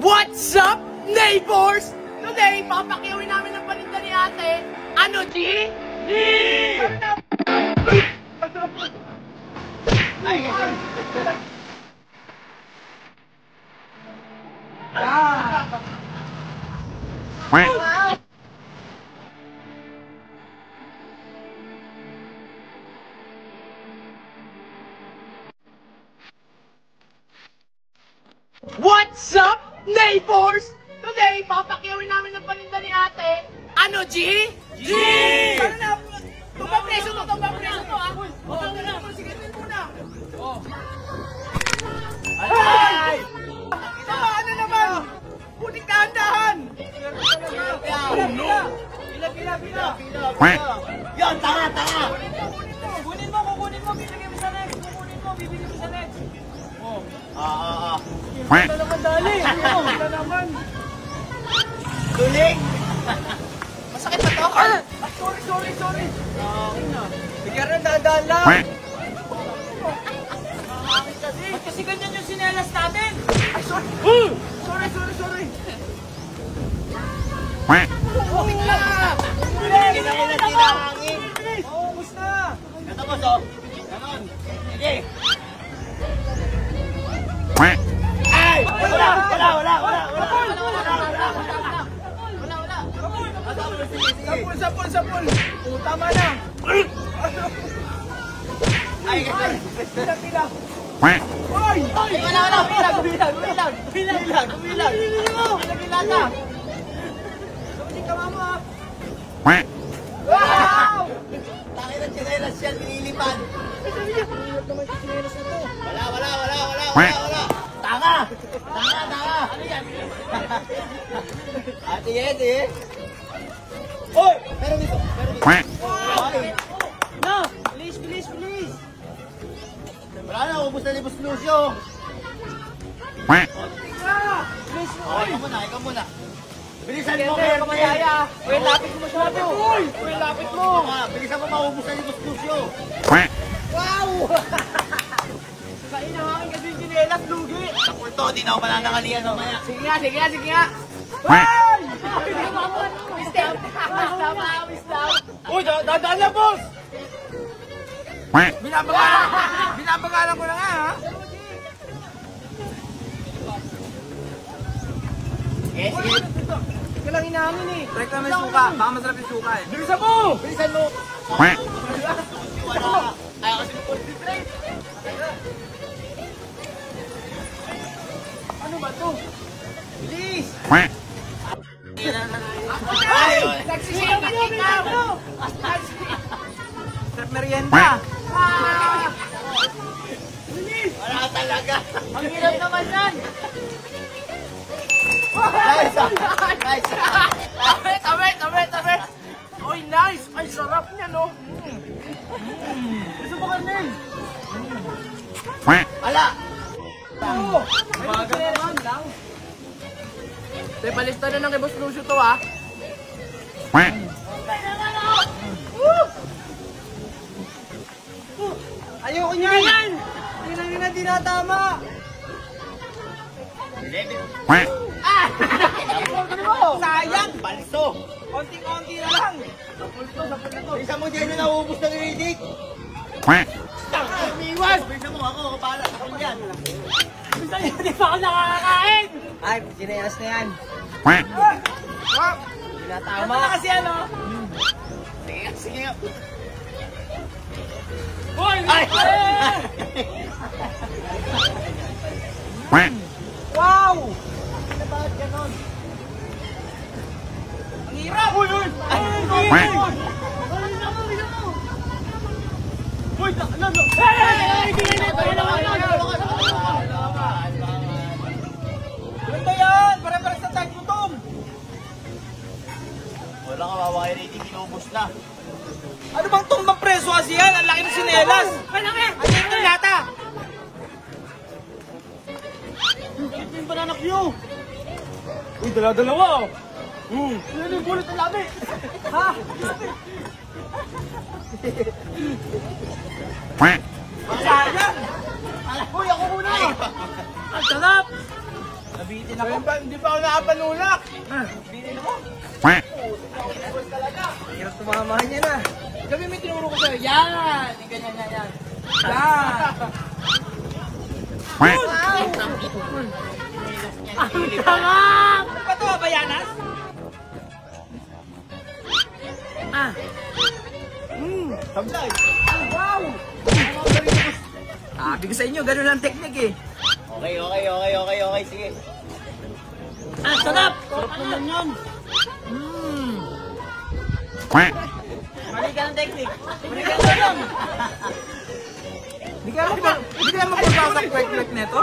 What's up, neighbors? Today, papakyawin namin ang paninda ni ate. Ano, G? G! What's up, neighbors? Today, papakyawin namin ang paninda ni ate. Ano, G? G! Ano na? Tumapreso to, ha? Huwag na lang, sige muna. Ay! Ano naman? Putik dahan-dahan! Pila! Yan, tanga! Kukunin mo, bibigyan mo sa next. Bibigyan mo sa next. Wala naman dali. Wala naman. Duling! Masakit ba to? Sorry. Bigyan rin, dahan-dahan lang. Ba't kasi ganyan yung sinelas natin? Ay, sorry. Sorry. Buming na! Hangin! Oo, gusto na! Ito po, so. Ganon. Sige. Ay! Wala! Sapul! Tama na! Ay! Pila! Ay! Wala! Bilang! Bilata! Sumunod ka mamo, ha? Wow! Takit ang sinelas yan, pinilipad. Naman yung sinelas na to. Wala! Tanga! Ano yan? Ate yan, Hoy! Meron dito. No! Please! Wala na, ubus na ni Boss Lucio. Ikaw muna. Bilisan mo, kaya kamayaya. Uy, lapit mo masyado. Uy, lapit mo. Bilisan mo, maubos na ni Boss Lucio. Wow! Kain ang aking kasi yung ginelas, lugi. Sa kulto, di na ako mananangalian mamaya. Sige nga. Ay! Wisdom. Uy, dadaan na, boss! Binabangalan ko na nga, ha? Sige. Ika lang inamin, eh. Trek naman yung suka. Baka masarap yung suka, eh. Bilisan mo! Wala. Ayaw kasi mag-concentrate. Ano ba to? Bilis! Nagsisigaw na kita! Sarap merienda! Wala talaga! Ang hirap naman yan! Tabi! Oy, nice! Ay, sarap niya, no? Gusto mo karnel? Ala! Baga naman lang. Palista na ng kay Boss Lucio to, ha? Ayoko niyan! Hindi na tinatama! Sayang! Balso! Konti-konti na lang! Sapul na to! Isa mo dyan na nauubos ng Riddick! Umiwas! Bisa mo ako pala sa kanyan! Bisa niya, di pa ako nakakakain! Ay, sinelas na yan! Tinatama kasi ano? Sige nga! Hoy! Wow! Ano ba ganon? Ang hirap! Uy! Uy! Ganda yan! Pare-pare sa tag gutom! Wala ka wawa kay rating, inubos na. Ano bang tumbang preso kasi yan? Ang laki ng sinelas! Malaki! Ang laki ng lata! Ito yung banana Q! Uy, dala-dalawa oh! Ano yung bulot ng labi? Ha? Sayang! Uy, ako muna! Ang sarap! Nabitin ako. Hindi pa ako nakapanulak. Nabitin ako. Hirap tumamahan niya na. Gabi may tinuro ko sa'yo. Yan! Ganyan, yan, yan. Yan! Ang sarap! Pato ba, Yanas? Sablay! Wow! Sabi ko sa inyo, ganun ang technique eh. Okay. Sige. Sarap! Sarap naman yun. Mali ka ng technique. Mali ka ng lang. Hindi ka magpapasa sa kwek-kwek neto?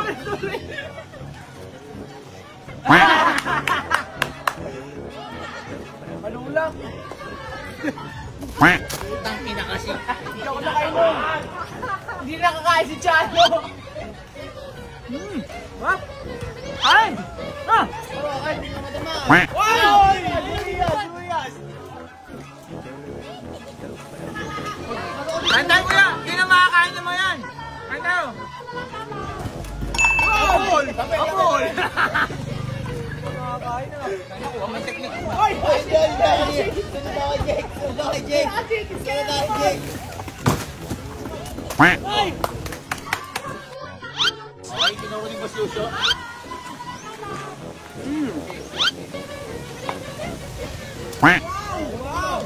Malulak. Utang ina kasi. Hindi ako nakainom. Hindi nakakain si Chano. Ay! Ay, hindi na madama. Wow! Luyas! Tandaan ko yan! Hindi na makakain naman yan! Tandaan ko! Apol! Apol! Nakakain na. Nakuha mo ang technique mo. Ay! Sunod ako, Jake! Ay! Okay, tinuro ni Boss Lucio. Wow!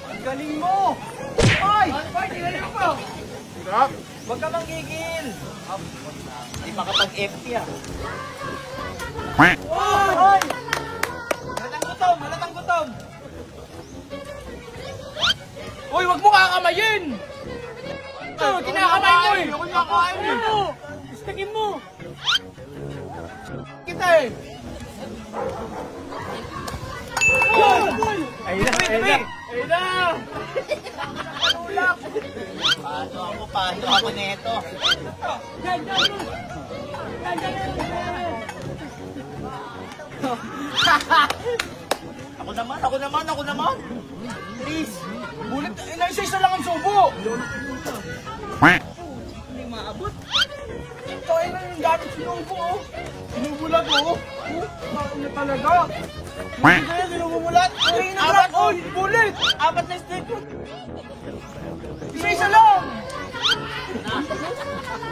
Ang galing mo! Ay! Galing mo! Sarap! Huwag ka manggigil! Hindi makapag-FT ah. Ay! Halatang gutom! Uy, wag mo kakamayin! Ito, kinakamay mo eh! Ako kinakain mo! Istakin mo! Kita eh! Ayun na! Paano ako neto? Ako naman! Please! Bulit, isa lang ang subo! Hindi maabot. Ito ay na yung gamit sinubo oh! Sinubulat oh! Ano na talaga? Hindi kaya sinubumulat! Apat oh! Bulit! Apat na stick! Isa lang!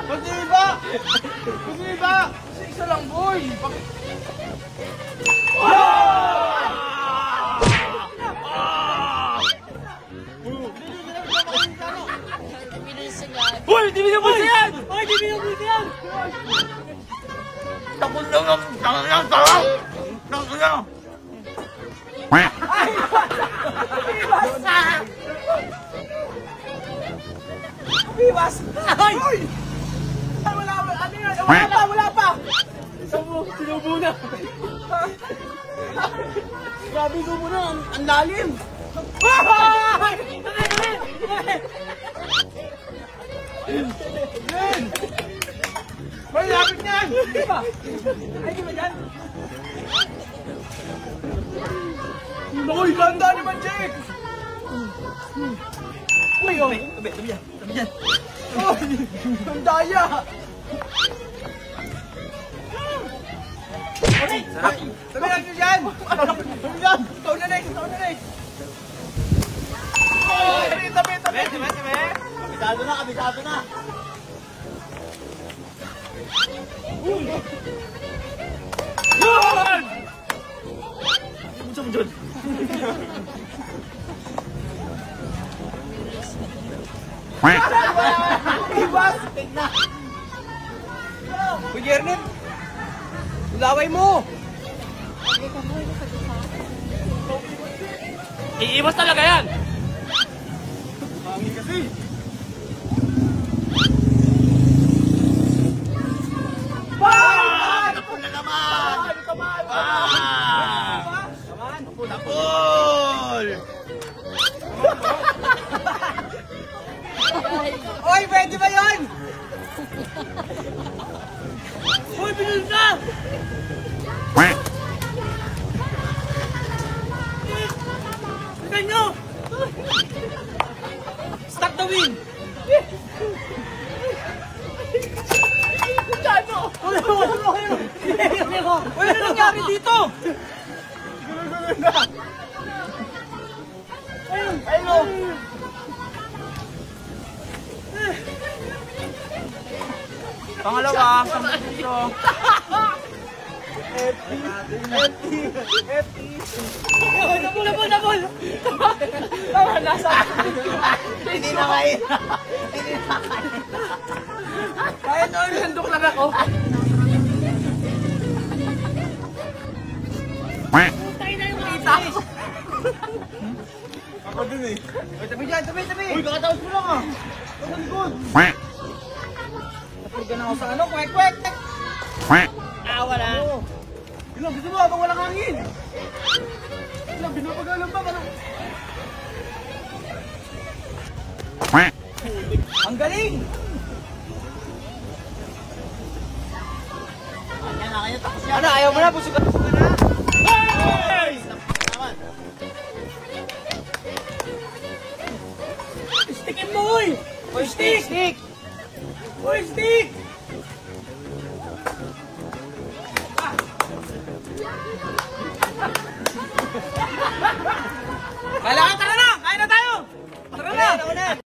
Pati iba! Isa lang boy! Uy! Di binubulsa yan! Uy! Di binubulsa yan! Tapos lang ang sarap! Tapos lang! Ay! Biwas! Ay! Uy! Ay! Ano yun? Wala pa! Sinubo na! Grabe subo na! Ang lalim! Ay! Yan! May lapit niyan! Di ba? Ay, di ba dyan? Uy, ganda naman, Jake! Uy, oh! Tabi yan! Uy! Ang daya! Sarap! Tabi lang nyo dyan! Tabi lang! Taon na next! Tabi! Kabisado na! Yan! Gusto mo dyan? Ibas! Uy, Jernin! Laway mo! Iiwas talaga yan! Pangin kasi! Napul na naman! Napul! Oy, pwede ba yun? Uy, binul na! Tignan nyo! Stop the win! Chano! dito! Ayun! Pangalawa, sama dito. Nabol! Tama, nasa. Hindi na kayo. Kahit handok lang ako. Tayo na yung makita ko. Ako dun eh. Uy, tabi dyan, tabi! Uy, kakatapos mo lang ah. Sa likod. Napurga na ako sa ano, kwek! Wala. Ilang, gusto mo habang walang hangin. Ilang, binapagalang ba? Ang galing! Yan na kayo, tapos yan. Ano, ayaw mo na? Busog ka na? Hey! Stickin mo, uy! Uy, stick! Uy, stick!